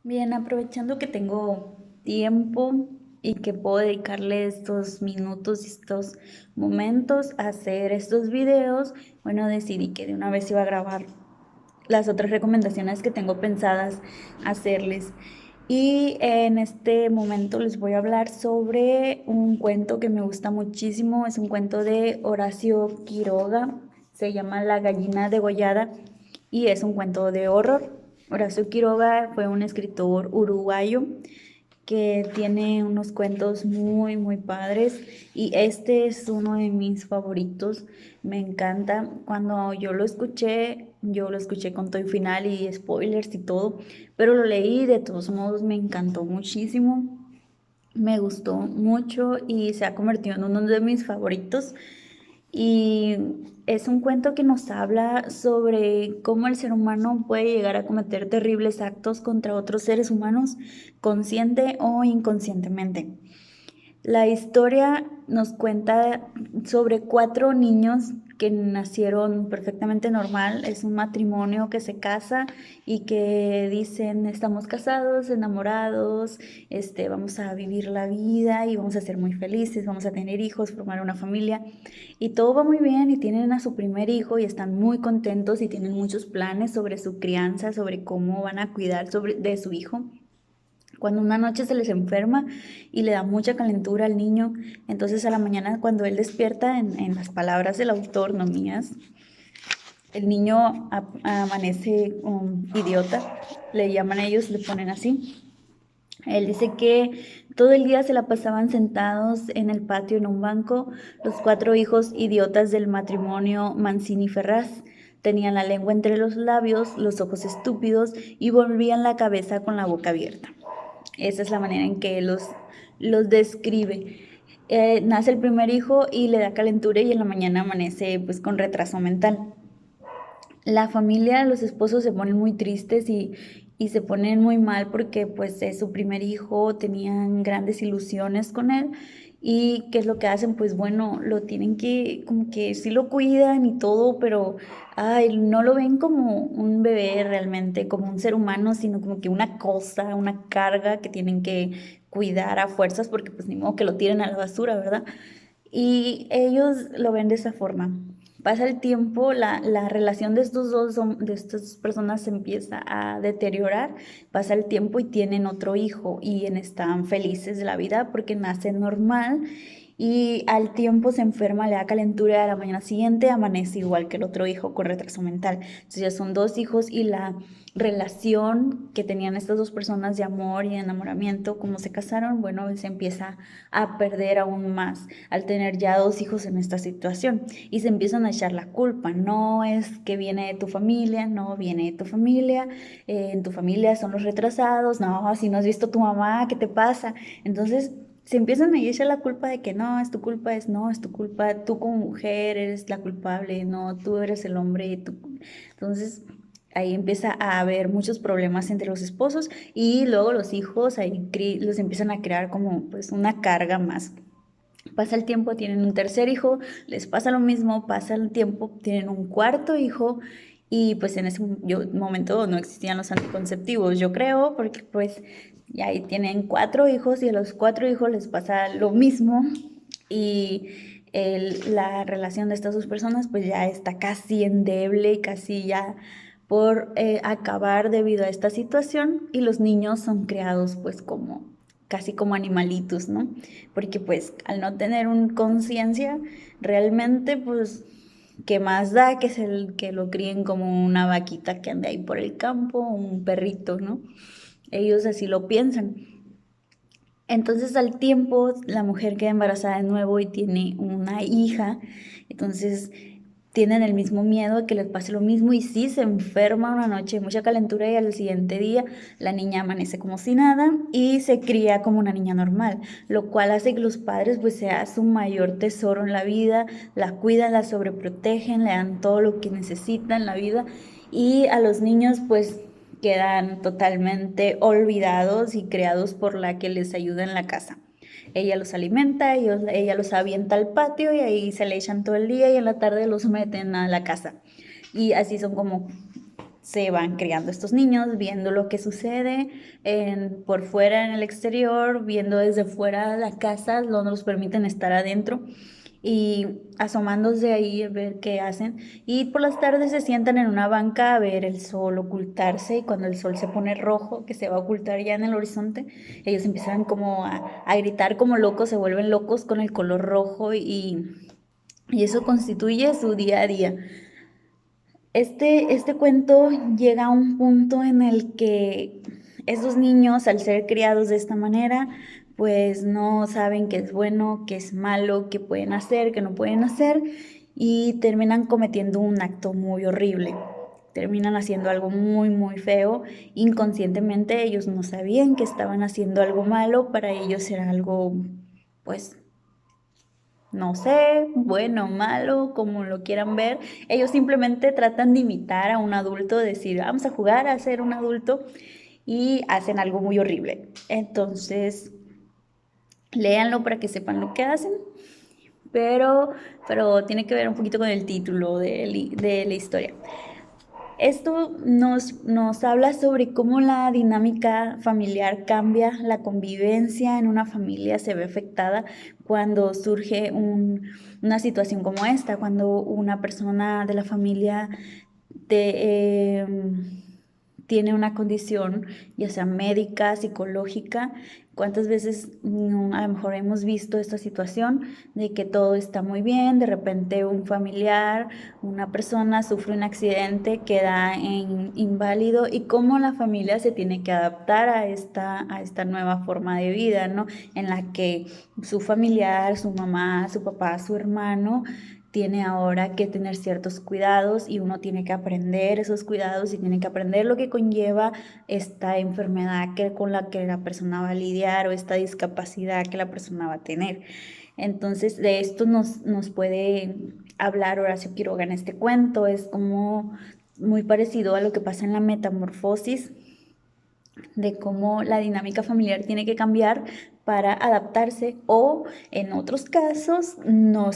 Bien, aprovechando que tengo tiempo y que puedo dedicarle estos minutos y estos momentos a hacer estos videos, bueno, decidí que de una vez iba a grabar las otras recomendaciones que tengo pensadas hacerles. Y en este momento les voy a hablar sobre un cuento que me gusta muchísimo. Es un cuento de Horacio Quiroga. Se llama La gallina degollada y es un cuento de horror. Horacio Quiroga fue un escritor uruguayo que tiene unos cuentos muy padres y este es uno de mis favoritos. Me encanta. Cuando yo lo escuché con todo el final y spoilers y todo, pero lo leí, de todos modos me encantó muchísimo. Me gustó mucho y se ha convertido en uno de mis favoritos. Y es un cuento que nos habla sobre cómo el ser humano puede llegar a cometer terribles actos contra otros seres humanos, consciente o inconscientemente. La historia nos cuenta sobre cuatro niños que nacieron perfectamente normal. Es un matrimonio que se casa y que dicen estamos casados, enamorados, vamos a vivir la vida y vamos a ser muy felices, vamos a tener hijos, formar una familia y todo va muy bien y tienen a su primer hijo y están muy contentos y tienen muchos planes sobre su crianza, sobre cómo van a cuidar de su hijo. Cuando una noche se les enferma y le da mucha calentura al niño, entonces a la mañana cuando él despierta, en las palabras del autor, no mías, el niño amanece idiota, le llaman a ellos, le ponen así. Él dice que todo el día se la pasaban sentados en el patio en un banco los cuatro hijos idiotas del matrimonio Mancini Ferraz. Tenían la lengua entre los labios, los ojos estúpidos y volvían la cabeza con la boca abierta. Esa es la manera en que los describe. Nace el primer hijo y le da calentura y en la mañana amanece pues con retraso mental. La familia, los esposos se ponen muy tristes y se ponen muy mal porque pues es su primer hijo, tenían grandes ilusiones con él y qué es lo que hacen, pues bueno, lo tienen que, como que sí lo cuidan y todo, pero ay, no lo ven como un bebé realmente, como un ser humano, sino como que una cosa, una carga que tienen que cuidar a fuerzas porque pues ni modo que lo tiren a la basura, ¿verdad? Y ellos lo ven de esa forma. Pasa el tiempo, la relación de estos de estas personas se empieza a deteriorar, pasa el tiempo y tienen otro hijo y están felices de la vida porque nace normal y al tiempo se enferma, le da calentura y a la mañana siguiente amanece igual que el otro hijo con retraso mental. Entonces ya son dos hijos y la relación que tenían estas dos personas de amor y enamoramiento, como se casaron, bueno, se empieza a perder aún más al tener ya dos hijos en esta situación y se empiezan a echar la culpa. No es que viene de tu familia, no viene de tu familia, en tu familia son los retrasados, no, si no has visto a tu mamá, ¿qué te pasa? Entonces se empiezan a echar la culpa de que no, es tu culpa, no, es tu culpa, tú como mujer eres la culpable, no, tú eres el hombre. Entonces ahí empieza a haber muchos problemas entre los esposos y luego los hijos ahí los empiezan a crear como pues una carga más. Pasa el tiempo, tienen un tercer hijo, les pasa lo mismo, pasa el tiempo, tienen un cuarto hijo y pues en ese momento no existían los anticonceptivos, yo creo, porque pues ya ahí tienen cuatro hijos y a los cuatro hijos les pasa lo mismo y la relación de estas dos personas pues ya está casi endeble, casi ya por acabar debido a esta situación y los niños son creados pues como casi como animalitos, ¿no? Porque pues al no tener un conciencia, realmente pues qué más da que, que lo críen como una vaquita que ande ahí por el campo, un perrito, ¿no? Ellos así lo piensan. Entonces al tiempo la mujer queda embarazada de nuevo y tiene una hija, entonces tienen el mismo miedo de que les pase lo mismo y sí se enferma una noche, mucha calentura y al siguiente día la niña amanece como si nada y se cría como una niña normal, lo cual hace que los padres pues sea su mayor tesoro en la vida, la cuidan, la sobreprotegen, le dan todo lo que necesita en la vida y a los niños pues quedan totalmente olvidados y creados por la que les ayuda en la casa. Ella los alimenta, ella los avienta al patio y ahí se le echan todo el día y en la tarde los meten a la casa. Y así son como se van criando estos niños, viendo lo que sucede por fuera en el exterior, viendo desde fuera la casa, no nos permiten estar adentro y asomándose ahí a ver qué hacen. Y por las tardes se sientan en una banca a ver el sol ocultarse y cuando el sol se pone rojo, que se va a ocultar ya en el horizonte, ellos empiezan como a gritar como locos, se vuelven locos con el color rojo y eso constituye su día a día. Este cuento llega a un punto en el que esos niños, al ser criados de esta manera, pues no saben qué es bueno, qué es malo, qué pueden hacer, qué no pueden hacer, y terminan cometiendo un acto muy horrible. Terminan haciendo algo muy, muy feo. Inconscientemente ellos no sabían que estaban haciendo algo malo, para ellos era algo, pues, no sé, bueno, malo, como lo quieran ver. Ellos simplemente tratan de imitar a un adulto, decir, vamos a jugar a ser un adulto y hacen algo muy horrible. Entonces, léanlo para que sepan lo que hacen, pero, pero tiene que ver un poquito con el título de la historia. Esto nos habla sobre cómo la dinámica familiar cambia, la convivencia en una familia se ve afectada cuando surge una situación como esta, cuando una persona de la familia te, tiene una condición, ya sea médica, psicológica. ¿Cuántas veces a lo mejor hemos visto esta situación de que todo está muy bien, de repente un familiar, una persona sufre un accidente, queda inválido y cómo la familia se tiene que adaptar a esta nueva forma de vida, ¿no? En la que su familiar, su mamá, su papá, su hermano tiene ahora que tener ciertos cuidados y uno tiene que aprender esos cuidados y tiene que aprender lo que conlleva esta enfermedad con la que la persona va a lidiar o esta discapacidad que la persona va a tener. Entonces, de esto nos puede hablar Horacio Quiroga en este cuento. Es como muy parecido a lo que pasa en la metamorfosis, de cómo la dinámica familiar tiene que cambiar para adaptarse, o en otros casos no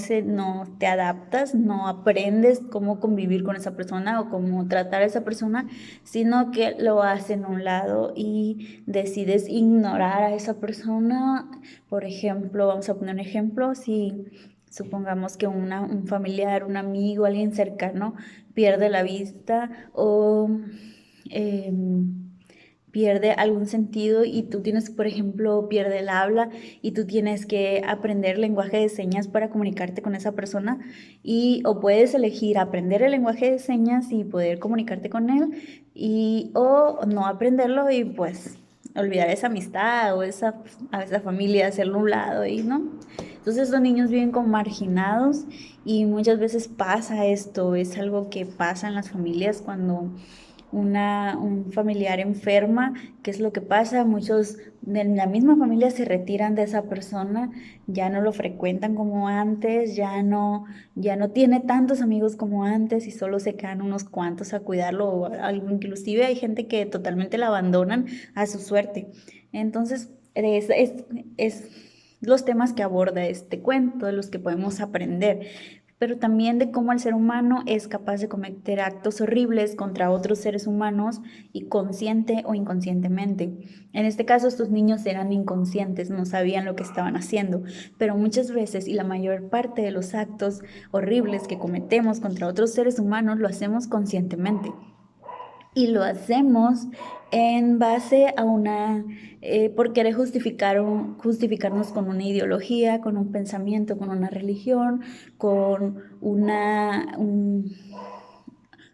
te adaptas, no aprendes cómo convivir con esa persona o cómo tratar a esa persona, sino que lo haces en un lado y decides ignorar a esa persona. Por ejemplo, vamos a poner un ejemplo, si supongamos que un familiar, un amigo, alguien cercano pierde la vista o pierde algún sentido y tú tienes, por ejemplo, pierde el habla y tú tienes que aprender lenguaje de señas para comunicarte con esa persona, o puedes elegir aprender el lenguaje de señas y poder comunicarte con él, o no aprenderlo y pues olvidar esa amistad o a esa familia, hacerlo a un lado y no. Entonces los niños viven como marginados y muchas veces pasa esto, es algo que pasa en las familias cuando un familiar enferma. ¿Qué es lo que pasa? Muchos de la misma familia se retiran de esa persona, ya no lo frecuentan como antes, ya no tiene tantos amigos como antes y solo se quedan unos cuantos a cuidarlo, o inclusive hay gente que totalmente la abandonan a su suerte. Entonces, es los temas que aborda este cuento, de los que podemos aprender, pero también de cómo el ser humano es capaz de cometer actos horribles contra otros seres humanos, y consciente o inconscientemente. En este caso, estos niños eran inconscientes, no sabían lo que estaban haciendo, pero muchas veces y la mayor parte de los actos horribles que cometemos contra otros seres humanos lo hacemos conscientemente. Y lo hacemos en base a por querer justificarnos con una ideología, con un pensamiento, con una religión, con una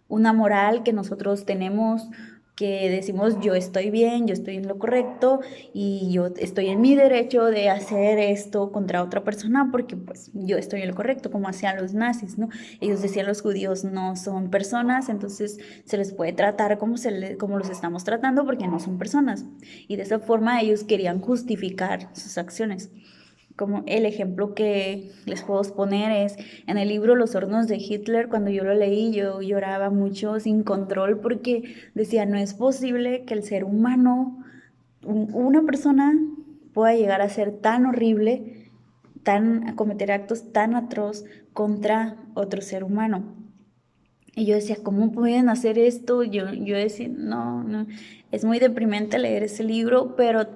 moral que nosotros tenemos, que decimos yo estoy bien, yo estoy en lo correcto y yo estoy en mi derecho de hacer esto contra otra persona porque pues yo estoy en lo correcto, como hacían los nazis, ¿no? Ellos decían los judíos no son personas, entonces se les puede tratar como los estamos tratando porque no son personas. Y de esa forma ellos querían justificar sus acciones. Como el ejemplo que les puedo poner es en el libro Los hornos de Hitler. Cuando yo lo leí, yo lloraba mucho sin control porque decía, no es posible que el ser humano, una persona, pueda llegar a ser tan horrible, a cometer actos tan atroz contra otro ser humano. Y yo decía, ¿cómo pueden hacer esto? Yo decía, no, no, es muy deprimente leer ese libro, pero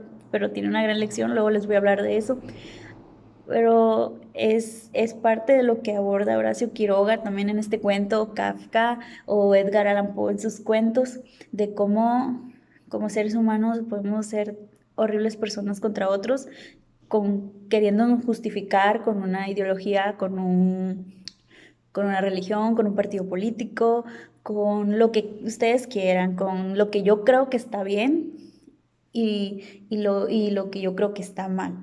tiene una gran lección, luego les voy a hablar de eso. Pero es parte de lo que aborda Horacio Quiroga también en este cuento, Kafka o Edgar Allan Poe en sus cuentos, de cómo como seres humanos podemos ser horribles personas contra otros, queriéndonos justificar con una ideología, con una religión, con un partido político, con lo que ustedes quieran, con lo que yo creo que está bien y lo que yo creo que está mal.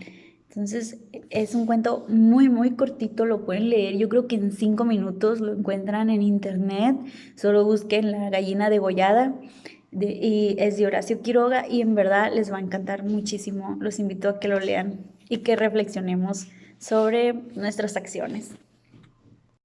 Entonces es un cuento muy, muy cortito, lo pueden leer, yo creo que en 5 minutos lo encuentran en internet, solo busquen La gallina degollada y es de Horacio Quiroga y en verdad les va a encantar muchísimo, los invito a que lo lean y que reflexionemos sobre nuestras acciones.